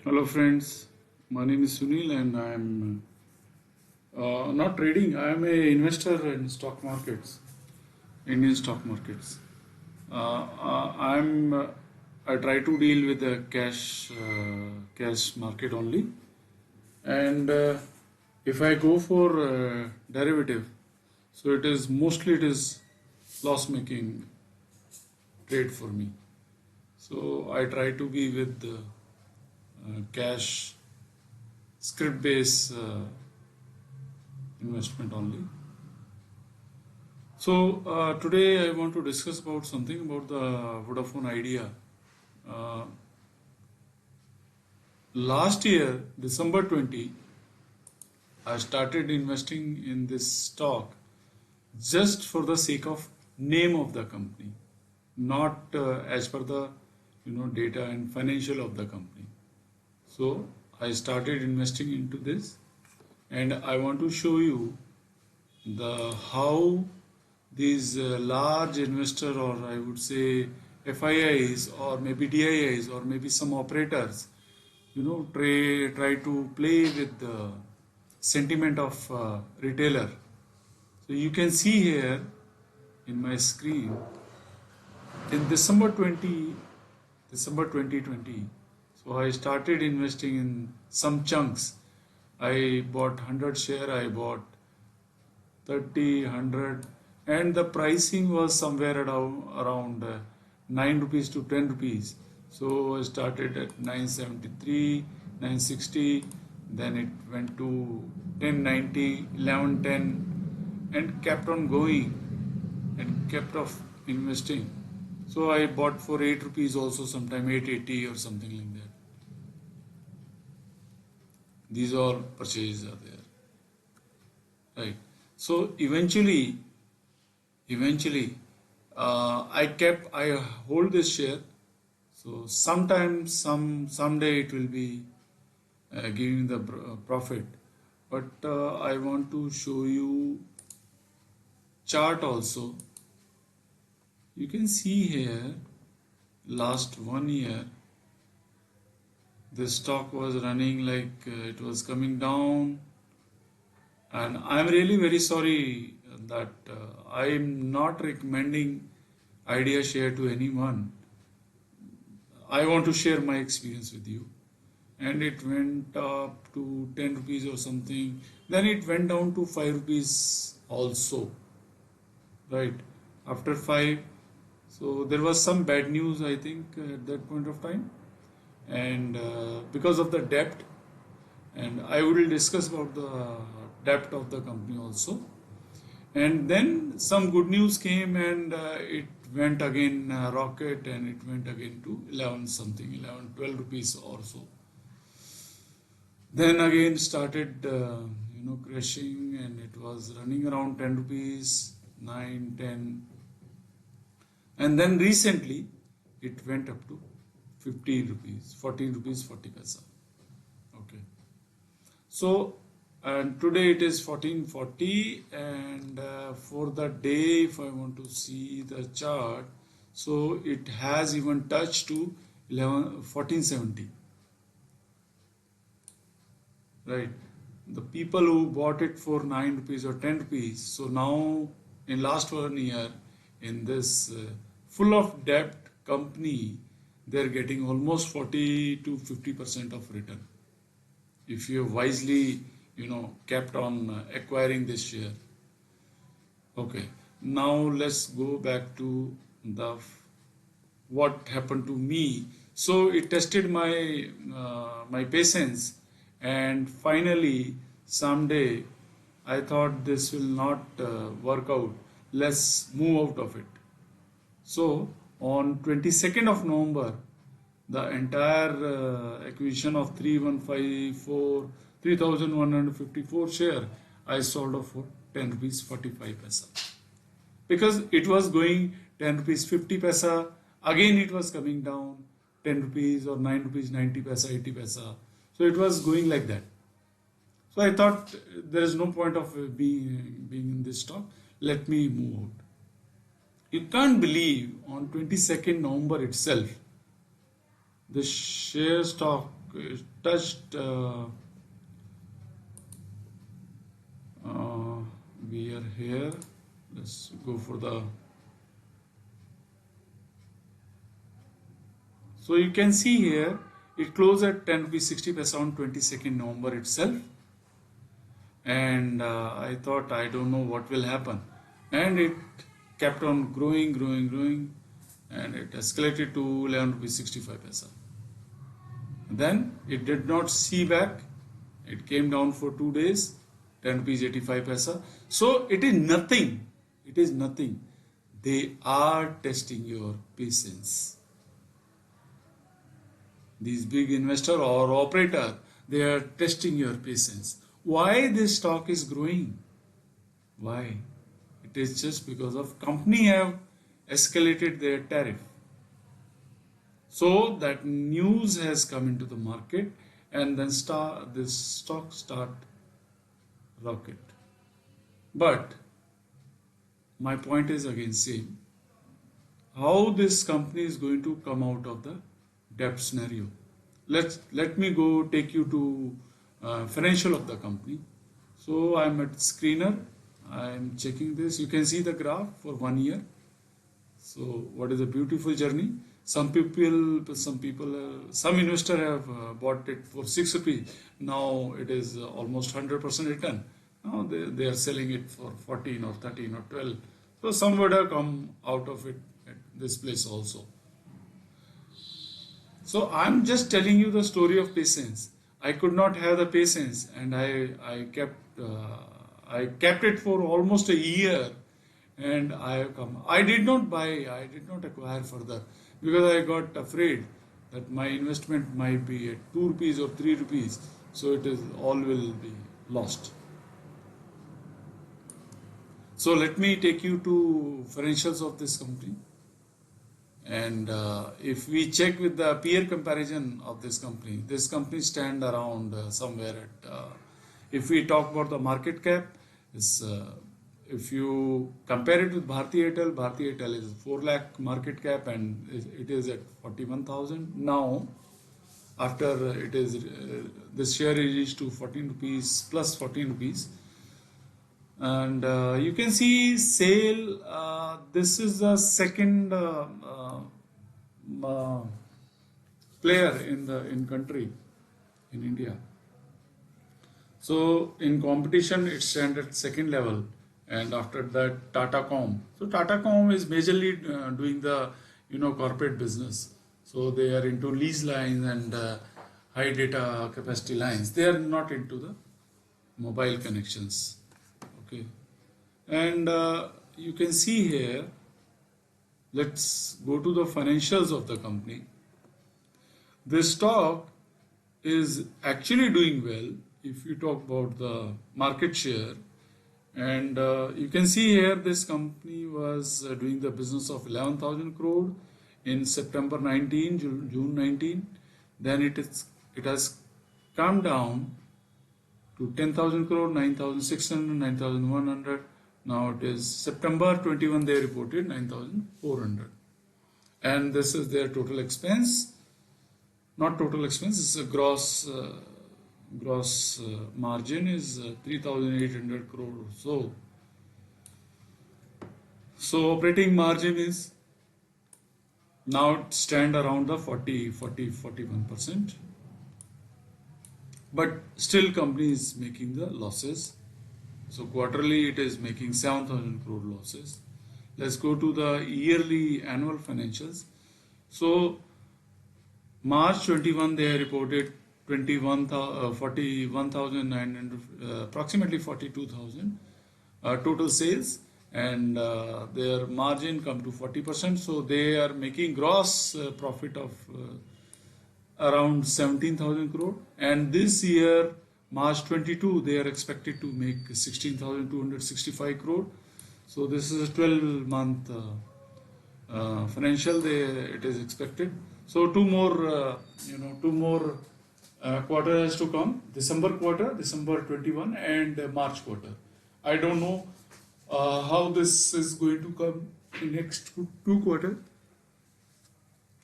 Hello friends, my name is Sunil and I am not trading. I am a investor in stock markets, Indian stock markets. I try to deal with the cash market only, and if I go for derivative, so it is loss making trade for me. So I try to be with the cash script based investment only. So today I want to discuss about something about the Vodafone Idea. Uh, Last year, December 20, I started investing in this stock just for the sake of name of the company, not as per the data and financial of the company. So I started investing into this, and I want to show you the how these large investor, or I would say FIIs or maybe DIIs or maybe some operators, try to play with the sentiment of retailer. So you can see here in my screen in December 2020. So I started investing in some chunks. I bought 100 share, I bought 30, 100, and the pricing was somewhere around 9 rupees to 10 rupees. So I started at 973, 960, then it went to 1090, 1110, and kept on going and kept off investing. So I bought for 8 rupees also, sometime 880 or something like that. These all purchases are there, right? So eventually I hold this share. So sometimes someday it will be giving the profit, but I want to show you chart also. You can see here last 1 year the stock was running like it was coming down, and I'm really very sorry that I'm not recommending idea share to anyone. I want to share my experience with you. And it went up to 10 rupees or something. Then it went down to 5 rupees also, right? After 5, so there was some bad news, I think, at that point of time. And because of the debt, and I will discuss about the debt of the company also. And then some good news came, and it went again rocket, and it went again to 11 something, 11, 12 rupees or so. Then again started crashing, and it was running around 10 rupees, 9, 10, and then recently it went up to 15 rupees, 14 rupees 40 paisa. Okay, so and today it is 1440, and for the day, if I want to see the chart, so it has even touched to 1470, right? The people who bought it for 9 rupees or 10 rupees, so now in last 1 year in this full of debt company, they're getting almost 40 to 50% of return if you have wisely kept on acquiring this share. Okay, now let's go back to the what happened to me. So it tested my patience, and finally someday I thought this will not work out. Let's move out of it. So on 22nd of November, the entire acquisition of 3154 3154 share I sold off for 10 rupees 45 paisa, because it was going 10 rupees 50 paisa, again it was coming down 10 rupees or 9 rupees 90 paisa 80 paisa, so it was going like that. So I thought there is no point of being in this stock, let me move out. You can't believe on 22nd November itself the share stock it touched. We are here. Let's go for the. So you can see here it closed at 10 rupees 60 paisa on 22nd November itself, and I thought I don't know what will happen, and it kept on growing, and it escalated to 11 rupees 65 paisa. Then it did not see back. It came down for 2 days, 10 rupees 85 paisa. So it is nothing. It is nothing. They are testing your patience. These big investor or operator, they are testing your patience. Why this stock is growing? Why? It is just because of company have escalated their tariff. So that news has come into the market, and then this stock start rocket. But my point is again same. How this company is going to come out of the debt scenario? Let me go take you to financial of the company. So I'm at screener. I'm checking this. You can see the graph for 1 year. So what is a beautiful journey? Some investor have bought it for 6 rupees. Now it is almost 100% return. Now they are selling it for 14 or 13 or 12. So some would have come out of it at this place also. So I'm just telling you the story of patience. I could not have the patience, and I kept it for almost a year, and I have come. I did not buy. I did not acquire further because I got afraid that my investment might be at 2 rupees or 3 rupees. So it is all will be lost. So let me take you to financials of this company. And if we check with the peer comparison of this company stand around somewhere at, if we talk about the market cap, if you compare it with Bharti Airtel is 4 lakh market cap, and it is at 41,000 now. After it is this share is reached to 14 rupees plus 14 rupees. And you can see sale. This is the second player in country in India. So in competition, it stands at second level, and after that Tatacom. So Tatacom is majorly doing the corporate business. So they are into lease lines and high data capacity lines. They are not into the mobile connections. Okay, and you can see here, let's go to the financials of the company. This stock is actually doing well if you talk about the market share, and you can see here this company was doing the business of 11,000 crore in September 19, June 19. Then it has come down to 10,000 crore, 9,600, 9,100. Now it is September 21, they reported 9,400. And this is their total expense. Not total expense, it's a gross margin is 3,800 crore or so. So operating margin is now stand around the 41%. But still company is making the losses. So quarterly it is making 7,000 crore losses. Let's go to the yearly annual financials. So March 21 they reported 41,900, approximately 42,000 total sales, and their margin come to 40%. So they are making gross profit of around 17,000 crore, and this year March 22 they are expected to make 16,265 crore. So this is a 12-month financial it is expected. So two more quarter has to come, December quarter, December 21 and March quarter. I don't know how this is going to come in next two quarters.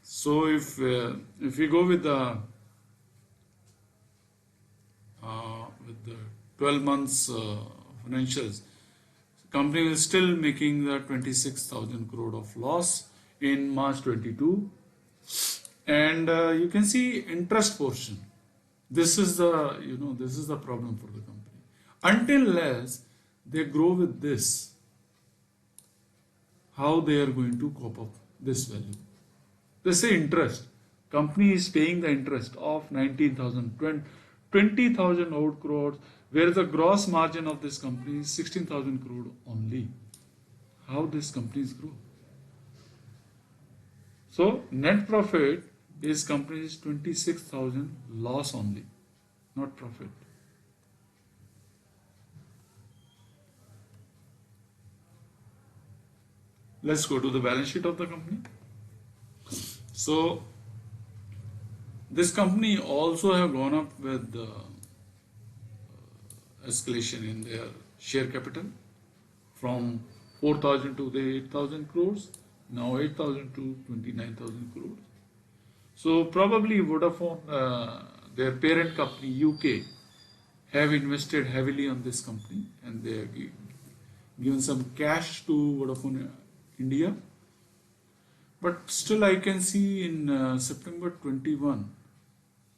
So if we go with the the 12 months financials, company is still making the 26,000 crore of loss in March 22. And you can see interest portion. This is the, this is the problem for the company. Until unless they grow with this, how they are going to cope up this value? They say interest. Company is paying the interest of 19,000, 20,000 odd crores, where the gross margin of this company is 16,000 crore only. How these companies grow? So net profit is company's 26,000 loss only, not profit. Let's go to the balance sheet of the company. So this company also have gone up with escalation in their share capital from 4,000 to the 8,000 crores, now 8,000 to 29,000 crores. So probably Vodafone, their parent company UK, have invested heavily on this company, and they have given some cash to Vodafone India. But still I can see in September 21,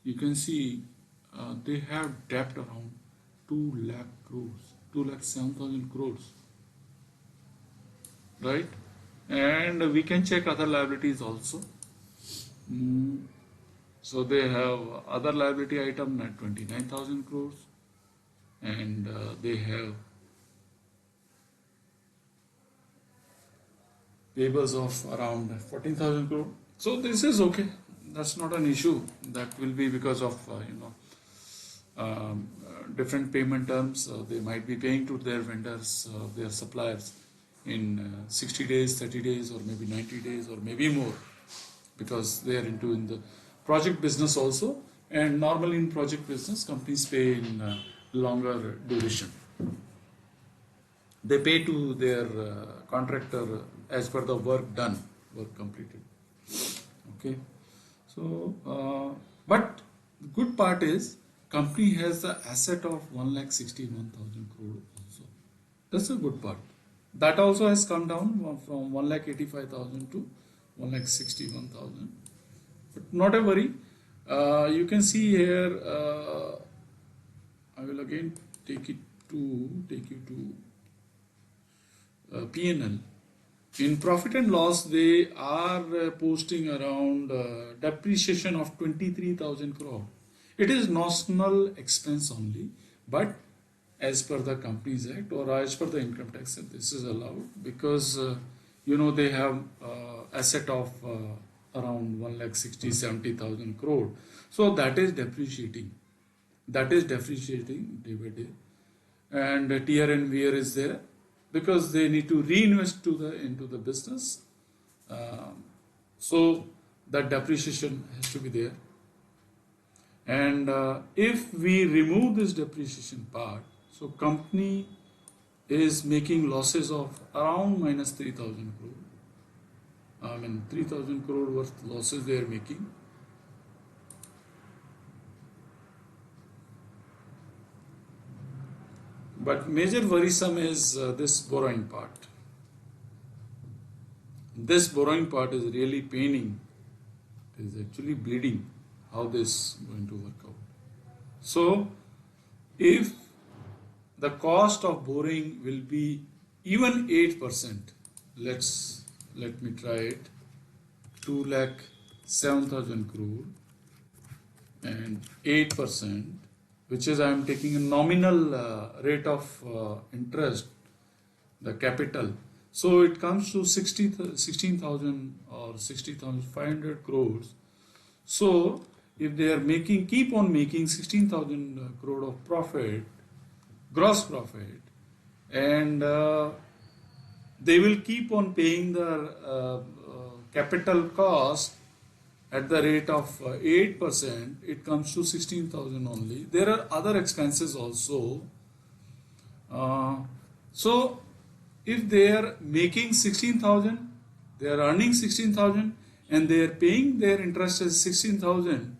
you can see they have debt around 2 lakh crores, 2,07,000 crores, right? And we can check other liabilities also. So they have other liability item at 29,000 crores, and they have payables of around 14,000 crore. So this is okay. That's not an issue. That will be because of different payment terms. They might be paying to their vendors, their suppliers, in 60 days, 30 days, or maybe 90 days, or maybe more, because they are into in the project business also. And normally in project business, companies pay in longer duration. They pay to their contractor as per the work done, work completed. Okay. So, but the good part is company has the asset of 1,61,000 crore also. That's a good part. That also has come down from 1,85,000 to 1,61,000. But not a worry. You can see here. I will again take you to P&L. In profit and loss, they are posting around depreciation of 23,000 crore. It is notional expense only, but as per the Companies Act or as per the income tax, this is allowed because they have asset of around 1,60,70,000 crore. So that is depreciating. Day by day, and tear and wear is there, because they need to reinvest into the business. So that depreciation has to be there. And if we remove this depreciation part, so company is making losses of around minus 3,000 crore. 3,000 crore worth losses they are making. But major worrisome is this borrowing part. This borrowing part is really paining. It is actually bleeding. How this is going to work out? So, if the cost of borrowing will be even 8%, let me try it. 2,07,000 crore and 8%. Which is I am taking a nominal rate of interest, the capital. So it comes to 16,000 or 60,500 crores. So if they are keep on making 16,000 crore of profit, gross profit, and they will keep on paying the capital cost at the rate of 8%, it comes to 16,000 only. There are other expenses also. So if they are making 16,000, they are earning 16,000, and they are paying their interest as 16,000.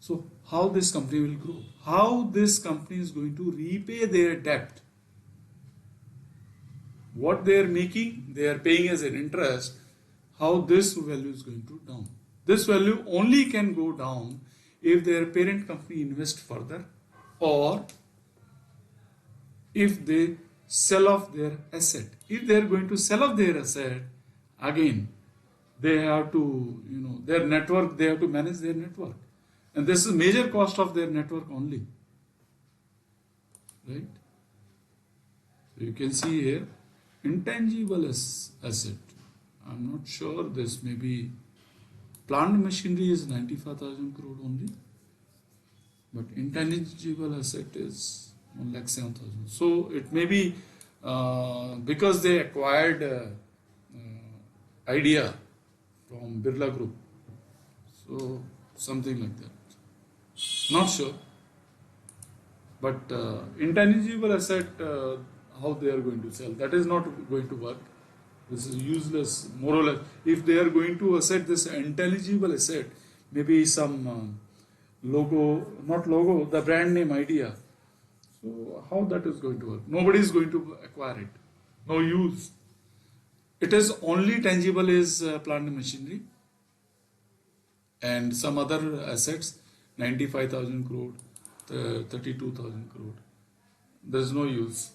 So how this company will grow? How this company is going to repay their debt? What they are making, they are paying as an interest. How this value is going to down? This value only can go down if their parent company invest further, or if they sell off their asset. If they are going to sell off their asset, again they have to, their network, they have to manage their network, and this is major cost of their network only, right? So you can see here intangible asset. I'm not sure, this may be plant machinery is 95,000 crore only, but intangible asset is 1,07,000. So it may be because they acquired Idea from Birla Group, so something like that. Not sure, but intangible asset, how they are going to sell, that is not going to work. This is useless, more or less. If they are going to asset this intangible asset, maybe some logo, not logo, the brand name Idea. So how that is going to work? Nobody is going to acquire it. No use. It is only tangible is plant and machinery and some other assets, 95,000 crore, 32,000 crore. There is no use.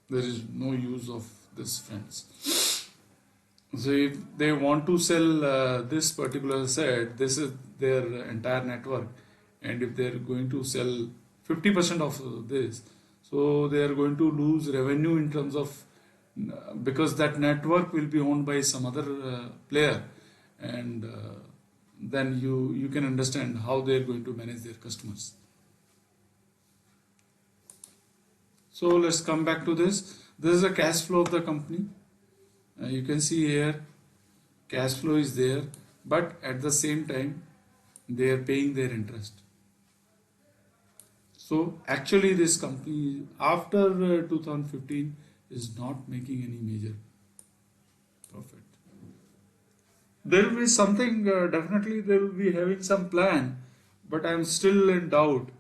There is no use of this, friends. So if they want to sell this particular asset, this is their entire network, and if they are going to sell 50% of this, so they are going to lose revenue in terms of, because that network will be owned by some other player, and then you can understand how they are going to manage their customers. So let's come back to this. This is the cash flow of the company. You can see here cash flow is there, but at the same time they are paying their interest. So actually this company after 2015 is not making any major profit. There will be something, definitely they will be having some plan, but I am still in doubt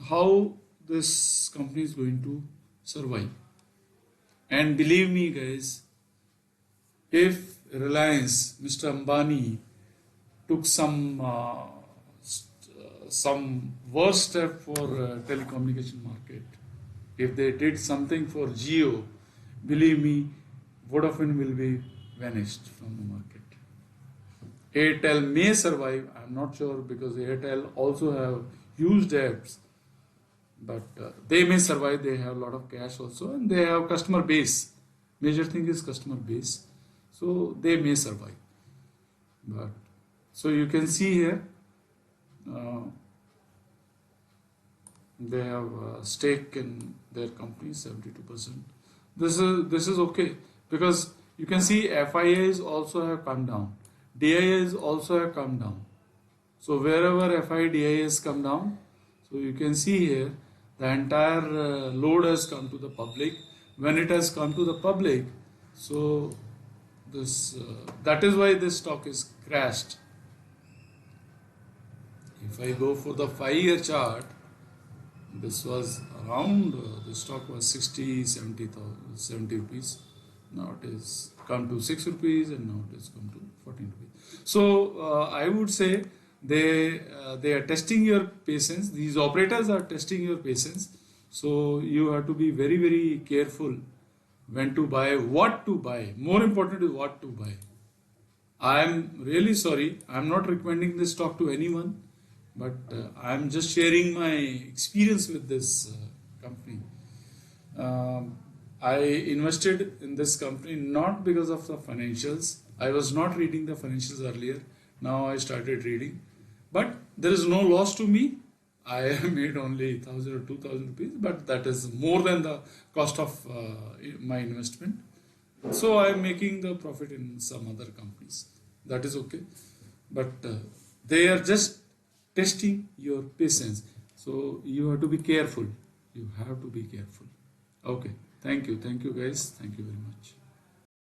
how this company is going to survive. And believe me guys, if Reliance, Mr. Ambani took some worse step for telecommunication market, if they did something for Jio, believe me, Vodafone will be vanished from the market. Airtel may survive, I'm not sure, because Airtel also have huge debts, but they may survive. They have a lot of cash also, and they have customer base. Major thing is customer base, so they may survive. But so you can see here, they have a stake in their company, 72%. This is okay, because you can see FIIs also have come down, DIIs also have come down. So wherever FII DIIs come down, so you can see here the entire load has come to the public. When it has come to the public, so this that is why this stock is crashed. If I go for the 5-year chart, this was around, the stock was 70 rupees. Now it is come to 6 rupees, and now it is come to 14 rupees. So I would say they are testing your patience. These operators are testing your patience. So you have to be very, very careful when to buy, what to buy. More important is what to buy. I am really sorry, I am not recommending this stock to anyone, but I am just sharing my experience with this company. I invested in this company not because of the financials. I was not reading the financials earlier. Now I started reading. But there is no loss to me. I made only 1,000 or 2,000 rupees, but that is more than the cost of my investment. So I am making the profit in some other companies. That is okay. But they are just testing your patience. So you have to be careful. You have to be careful. Okay. Thank you. Thank you guys. Thank you very much.